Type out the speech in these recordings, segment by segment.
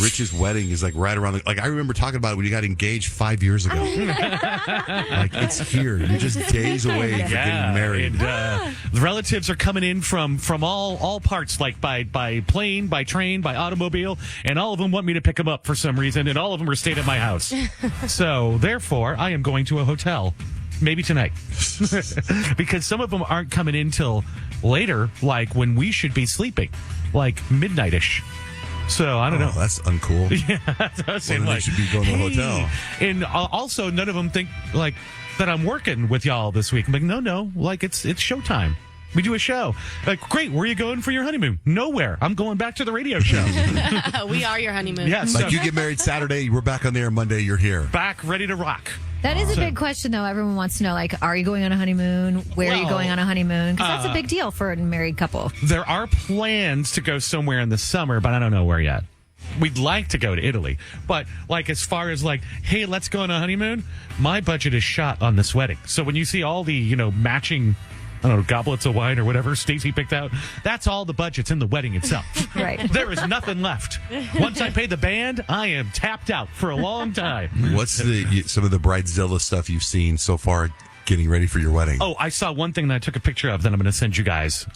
Rich's wedding is like right around I remember talking about it when you got engaged 5 years ago. Like it's here. You're just days away from getting married. And, the relatives are coming in from all parts, like by plane, by train, by automobile, and all of them want me to pick them up for some reason, and all of them are staying at my house. So therefore, I am going to a hotel. Maybe tonight. Because some of them aren't coming in till later, like when we should be sleeping, like midnight-ish. So I don't know. That's uncool. Yeah, that's what I was saying. They should be going to a hotel. And also, none of them think like that I'm working with y'all this week. I'm like, no, like it's showtime. We do a show. Like, great, where are you going for your honeymoon? Nowhere. I'm going back to the radio show. We are your honeymoon. Yes. Like you get married Saturday, we're back on the air Monday, you're here. Back, ready to rock. That is a big question, though. Everyone wants to know, like, are you going on a honeymoon? Where are you going on a honeymoon? Because that's a big deal for a married couple. There are plans to go somewhere in the summer, but I don't know where yet. We'd like to go to Italy. But, like, as far as, like, hey, let's go on a honeymoon, my budget is shot on this wedding. So when you see all the, matching, I don't know, goblets of wine or whatever Stacey picked out, that's all the budget's in the wedding itself. Right. There is nothing left. Once I pay the band, I am tapped out for a long time. What's some of the Bridezilla stuff you've seen so far getting ready for your wedding? Oh, I saw one thing that I took a picture of that I'm going to send you guys.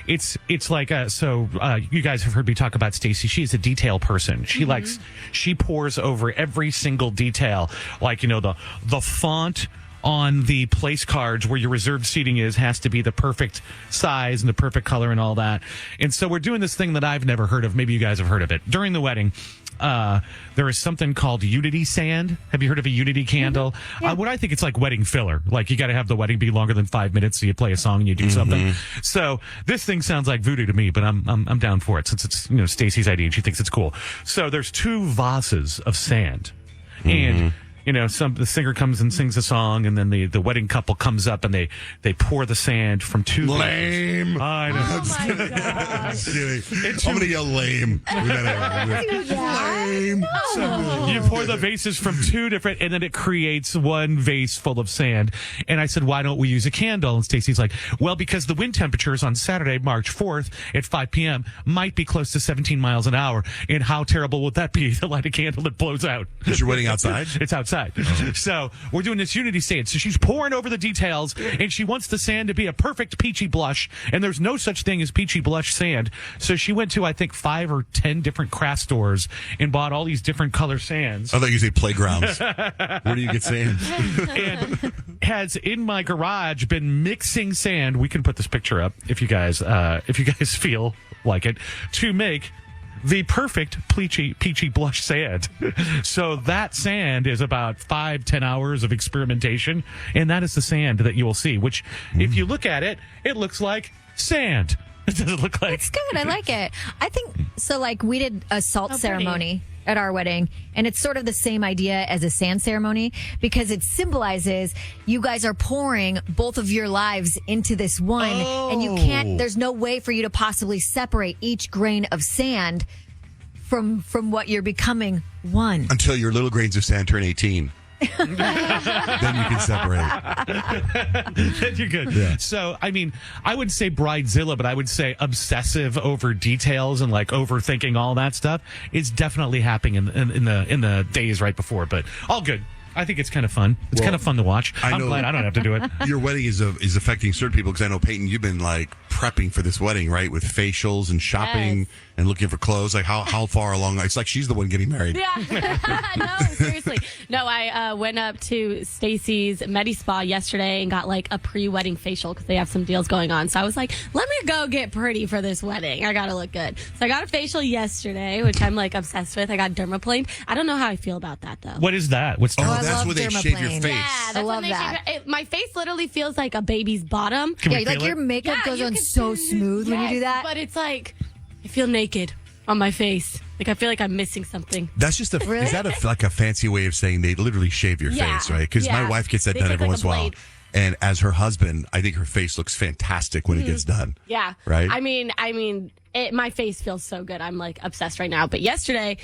It's like, you guys have heard me talk about Stacey. She's a detail person. She pours over every single detail. Like, the font on the place cards where your reserved seating has to be the perfect size and the perfect color and all that. And so we're doing this thing that I've never heard of. Maybe you guys have heard of it. During the wedding, there is something called Unity Sand. Have you heard of a Unity candle? Mm-hmm. Yeah. What I think it's like wedding filler. Like you got to have the wedding be longer than 5 minutes, so you play a song and you do something. So this thing sounds like voodoo to me, but I'm down for it since it's Stacey's idea and she thinks it's cool. So there's 2 vases of sand, and the singer comes and sings a song, and then the wedding couple comes up and they pour the sand from 2 lame. I know. Oh my gosh. I'm gonna yell lame. Lame. So you pour the vases from 2 different, and then it creates 1 vase full of sand. And I said, why don't we use a candle? And Stacey's like, well, because the wind temperatures on Saturday, March 4th at 5 p.m. might be close to 17 miles an hour. And how terrible would that be to light a candle that blows out? Is your wedding outside? It's outside. So we're doing this Unity sand. So she's pouring over the details, and she wants the sand to be a perfect peachy blush. And there's no such thing as peachy blush sand. So she went to, I think, 5 or 10 different craft stores and bought all these different color sands. I thought you say playgrounds. Where do you get sand? And has in my garage been mixing sand. We can put this picture up if you guys feel like it, to make the perfect peachy blush sand. So that sand is about 5-10 hours of experimentation, and that is the sand that you will see, which if you look at it, it looks like sand. It doesn't look like... It's good. I like it. I think, so like we did a salt ceremony at our wedding, and it's sort of the same idea as a sand ceremony because it symbolizes you guys are pouring both of your lives into this one, and there's no way for you to possibly separate each grain of sand from what you're becoming one. Until your little grains of sand turn 18. Then you can separate. Then you're good. Yeah. So, I mean, I would say Bridezilla, but I would say obsessive over details and like overthinking all that stuff is definitely happening in the days right before. But all good. I think it's kind of fun. It's kind of fun to watch. I'm glad I don't have to do it. Your wedding is affecting certain people because I know, Peyton, you've been like prepping for this wedding, right? With facials and shopping and looking for clothes. Like how far along? It's like she's the one getting married. Yeah. No, seriously. No, I went up to Stacey's Medi Spa yesterday and got like a pre-wedding facial because they have some deals going on. So I was like, let me go get pretty for this wedding. I got to look good. So I got a facial yesterday, which I'm like obsessed with. I got dermaplane. I don't know how I feel about that though. What is that? What's that's where they shave your face. Yeah, I love that. My face literally feels like a baby's bottom. Can we like feel your it? makeup goes on so smooth when you do that. But it's like, I feel naked on my face. Like, I feel like I'm missing something. That's just is that like a fancy way of saying they literally shave your face, right? Because my wife gets that done every once in a while. And as her husband, I think her face looks fantastic when it gets done. Yeah. Right? I mean, my face feels so good. I'm like obsessed right now. But yesterday,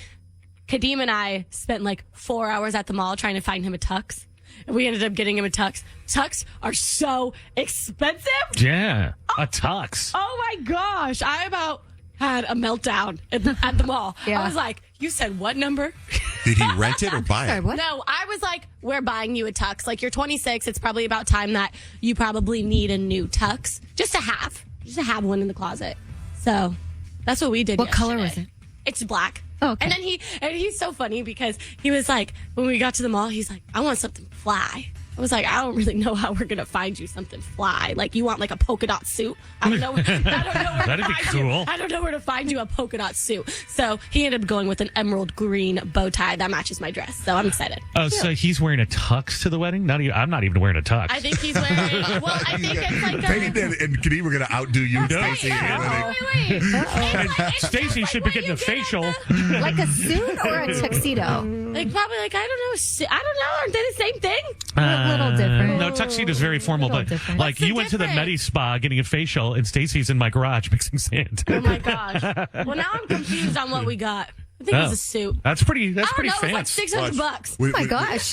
Kadeem and I spent like 4 hours at the mall trying to find him a tux. And we ended up getting him a tux. Tux are so expensive. Yeah, a tux. Oh my gosh. I about had a meltdown at the mall. Yeah. I was like, You said what number? Did he rent it or buy Sorry, it? what? No, I was like, we're buying you a tux. Like, you're 26. It's probably about time that you probably need a new tux. Just to have one in the closet. So that's what we did. What color yesterday. was it? It's black. Oh, okay. And then he's so funny because he was like, when we got to the mall, he's like, I want something fly. I was like, I don't really know how we're going to find you something fly. Like, you want like a polka dot suit? I don't know. Where That'd to be find cool. You. I don't know where to find you a polka dot suit. So he ended up going with an emerald green bow tie that matches my dress. So I'm excited. Oh, so he's wearing a tux to the wedding? I'm not even wearing a tux. I think he's wearing. Well, I think it's like Peyton and Kadeem were going to outdo you, Stacey. Wait. Stacey should be getting a facial. Like a suit or a tuxedo? Like probably like I don't know. Aren't they the same thing? A little different. No, tuxedo is very formal, Little but different. like What's the you went to the difference? Medi Spa getting a facial, and Stacey's in my garage mixing sand. Oh my gosh. Well, now I'm confused on what we got. I think it was a suit. That's pretty. That's I pretty don't know. It was fancy. like $600. Oh my gosh.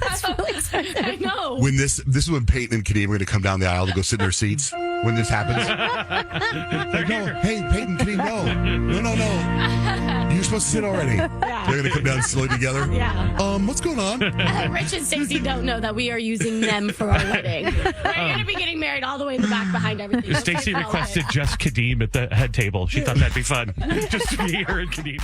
That's really expensive. I know. When this is when Peyton and Kadeem are going to come down the aisle to go sit in their seats when this happens. Like, no, hey, Peyton, Kadeem, no. You're supposed to sit already. They're going to come down slowly together. Yeah. What's going on? Rich and Stacey don't know that we are using them for our wedding. We're going to be getting married all the way in the back behind everything. Stacey requested just Kadeem at the head table. She thought that'd be fun, just to be her and Kadeem.